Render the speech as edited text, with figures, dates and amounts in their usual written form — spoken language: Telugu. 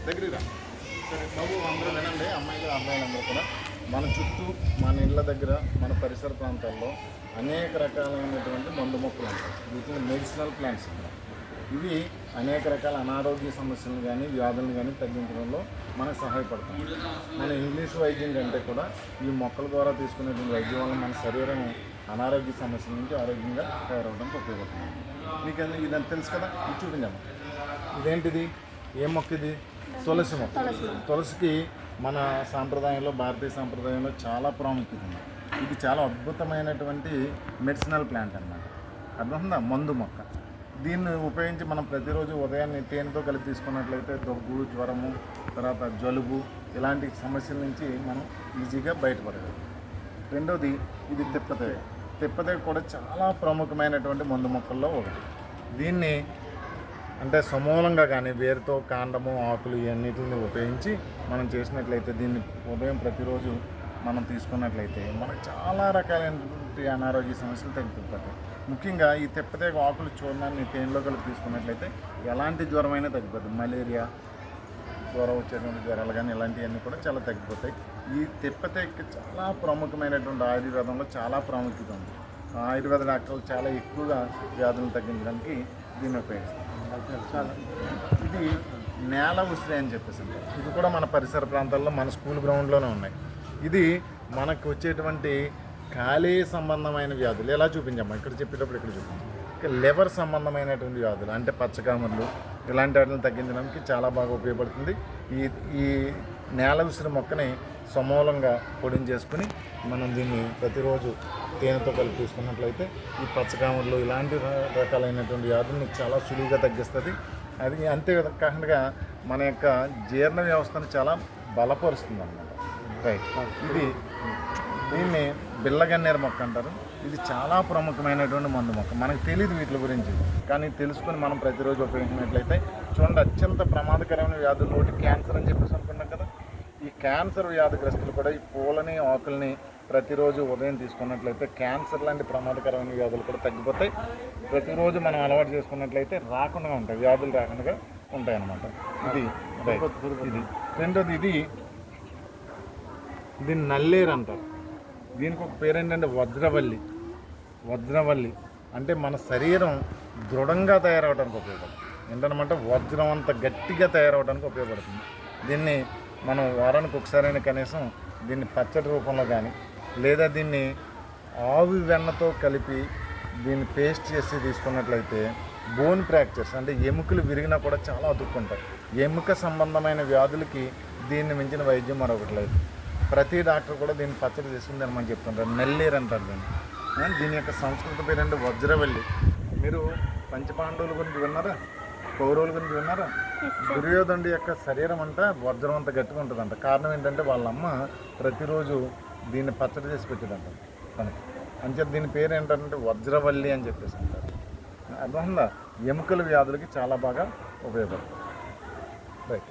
దగ్గరగా సరే బాబు అందరూ వినండి, అమ్మాయిలు అబ్బాయిలందరూ కూడా. మన చుట్టూ మన ఇళ్ళ దగ్గర మన పరిసర ప్రాంతాల్లో అనేక రకాలైనటువంటి మందు మొక్కలు ఉంటాయి. వీటిని మెడిసినల్ ప్లాంట్స్ ఉంటాయి. ఇవి అనేక రకాల అనారోగ్య సమస్యలను కానీ వ్యాధులను కానీ తగ్గించడంలో మనకు సహాయపడతాయి. మన ఇంగ్లీష్ వైద్యం కంటే కూడా ఈ మొక్కల ద్వారా తీసుకునేటువంటి వైద్యం వల్ల మన శరీరం అనారోగ్య సమస్యల నుంచి ఆరోగ్యంగా తయారవడానికి ఉపయోగపడుతుంది. మీకు ఇదంతా తెలుసు కదా, ఇది చూపించాము. ఇదేంటిది, ఏ మొక్క ఇది? తులసి మొక్క. తులసికి మన సాంప్రదాయంలో, భారతీయ సాంప్రదాయంలో చాలా ప్రాముఖ్యత ఉంది. ఇది చాలా అద్భుతమైనటువంటి మెడిసినల్ ప్లాంట్ అన్నమాట. అర్థమవుతుందా? మందు మొక్క. దీన్ని ఉపయోగించి మనం ప్రతిరోజు ఉదయాన్నే తేనెతో కలిపి తీసుకున్నట్లయితే దగ్గు, జ్వరము, తర్వాత జలుబు ఇలాంటి సమస్యల నుంచి మనం ఈజీగా బయటపడగలం. రెండోది ఇది తిప్పతేగ. తిప్పతేగ కూడా చాలా ప్రముఖమైనటువంటి మందు మొక్కల్లో ఒకటి. దీన్ని అంటే సమూలంగా కానీ వేరుతో కాండము, ఆకులు ఇవన్నిటిని ఉపయోగించి మనం చేసినట్లయితే, దీన్ని ఉదయం ప్రతిరోజు మనం తీసుకున్నట్లయితే మనకు చాలా రకాలైనటువంటి అనారోగ్య సమస్యలు తగ్గిపోతాయి. ముఖ్యంగా ఈ తిప్పతేగ ఆకులు చూర్ణాన్ని తేనెలో కలిపి తీసుకున్నట్లయితే ఎలాంటి జ్వరమైనా తగ్గిపోతుంది. మలేరియా, జ్వరం వచ్చేటువంటి జ్వరాలు కానీ ఇలాంటివన్నీ కూడా చాలా తగ్గిపోతాయి. ఈ తిప్పతేగకి చాలా ప్రముఖమైనటువంటి ఆయుర్వేదంలో చాలా ప్రాముఖ్యత ఉంది. ఆయుర్వేద డాక్టర్లు చాలా ఎక్కువగా వ్యాధులను తగ్గించడానికి దీన్ని ఉపయోగిస్తారు. ఇది నేల ఉసిరి అని చెప్పేసి అంటారు. ఇది కూడా మన పరిసర ప్రాంతాల్లో మన స్కూల్ గ్రౌండ్లోనే ఉన్నాయి. ఇది మనకు వచ్చేటువంటి కాలేయ సంబంధమైన వ్యాధులు ఎలా చూపించాము, ఇక్కడ చెప్పేటప్పుడు ఇక్కడ చూపించాము. ఇక లివర్ సంబంధమైనటువంటి వ్యాధులు అంటే పచ్చకామర్లు ఇలాంటి వాటిని తగ్గించడానికి చాలా బాగా ఉపయోగపడుతుంది. ఈ నేల ఉసిరి మొక్కని సమూలంగా పొడిని చేసుకుని మనం దీన్ని ప్రతిరోజు తేనెతో కలిపి తీసుకున్నట్లయితే ఈ పచ్చకామర్లు ఇలాంటి రకాలైనటువంటి వ్యాధుల్ని చాలా సులువుగా తగ్గిస్తుంది. అది అంతేకాకుండా మన యొక్క జీర్ణ వ్యవస్థను చాలా బలపరుస్తుంది అన్నమాట. రైట్. దీన్ని బిల్లగన్నేరు మొక్క అంటారు. ఇది చాలా ప్రముఖమైనటువంటి మందు మొక్క. మనకు తెలియదు వీటి గురించి, కానీ తెలుసుకొని మనం ప్రతిరోజు ఉపయోగించినట్లయితే చూడండి, అత్యంత ప్రమాదకరమైన వ్యాధులు ఒకటి క్యాన్సర్ అని చెప్పేసి అనుకున్నాం కదా. ఈ క్యాన్సర్ వ్యాధిగ్రస్తులు కూడా ఈ పూలని, ఆకుల్ని ప్రతిరోజు ఉదయం తీసుకున్నట్లయితే క్యాన్సర్ లాంటి ప్రమాదకరమైన వ్యాధులు కూడా తగ్గిపోతాయి. ప్రతిరోజు మనం అలవాటు చేసుకున్నట్లయితే రాకుండా ఉంటాయి, వ్యాధులు రాకుండా ఉంటాయి అన్నమాట. ఇది రెండోది, ఇది నల్లేరు అంటారు. దీనికి ఒక పేరు ఏంటంటే వజ్రవల్లి. వజ్రవల్లి అంటే మన శరీరం దృఢంగా తయారవడానికి ఉపయోగపడుతుంది. ఏంటన్నమాట, వజ్రం అంత గట్టిగా తయారవడానికి ఉపయోగపడుతుంది. దీన్ని మనం వారానికి ఒకసారైనా కనీసం దీన్ని పచ్చడి రూపంలో కానీ, లేదా దీన్ని ఆవు వెన్నతో కలిపి దీన్ని పేస్ట్ చేసి తీసుకున్నట్లయితే బోన్ ఫ్రాక్చర్స్ అంటే ఎముకలు విరిగినా కూడా చాలా అతుక్కుంటాయి. ఎముక సంబంధమైన వ్యాధులకి దీన్ని మించిన వైద్యం మరొకటి లేదు. ప్రతి డాక్టర్ కూడా దీన్ని పచ్చడి చేసుకుని తినమని చెప్తుంటారు. నెల్లేరు అంటారు దీన్ని. దీని యొక్క సంస్కృత పేరంటే వజ్రవల్లి. మీరు పంచపాండవుల గురించి విన్నారా? కౌరవుల గురించి విన్నారా? దుర్యోధనుడి యొక్క శరీరం అంతా వజ్రం అంత గట్టిగా ఉంటుందంట. కారణం ఏంటంటే వాళ్ళ అమ్మ ప్రతిరోజు దీన్ని పచ్చడి చేసి పెట్టేదంట మనకి. అంచేత దీని పేరు ఏంటంటే వజ్రవల్లి అని చెప్పేసి అంటారు. అర్థమైందా? ఎముకల వ్యాధులకి చాలా బాగా ఉపయోగపడుతుంది. రైట్.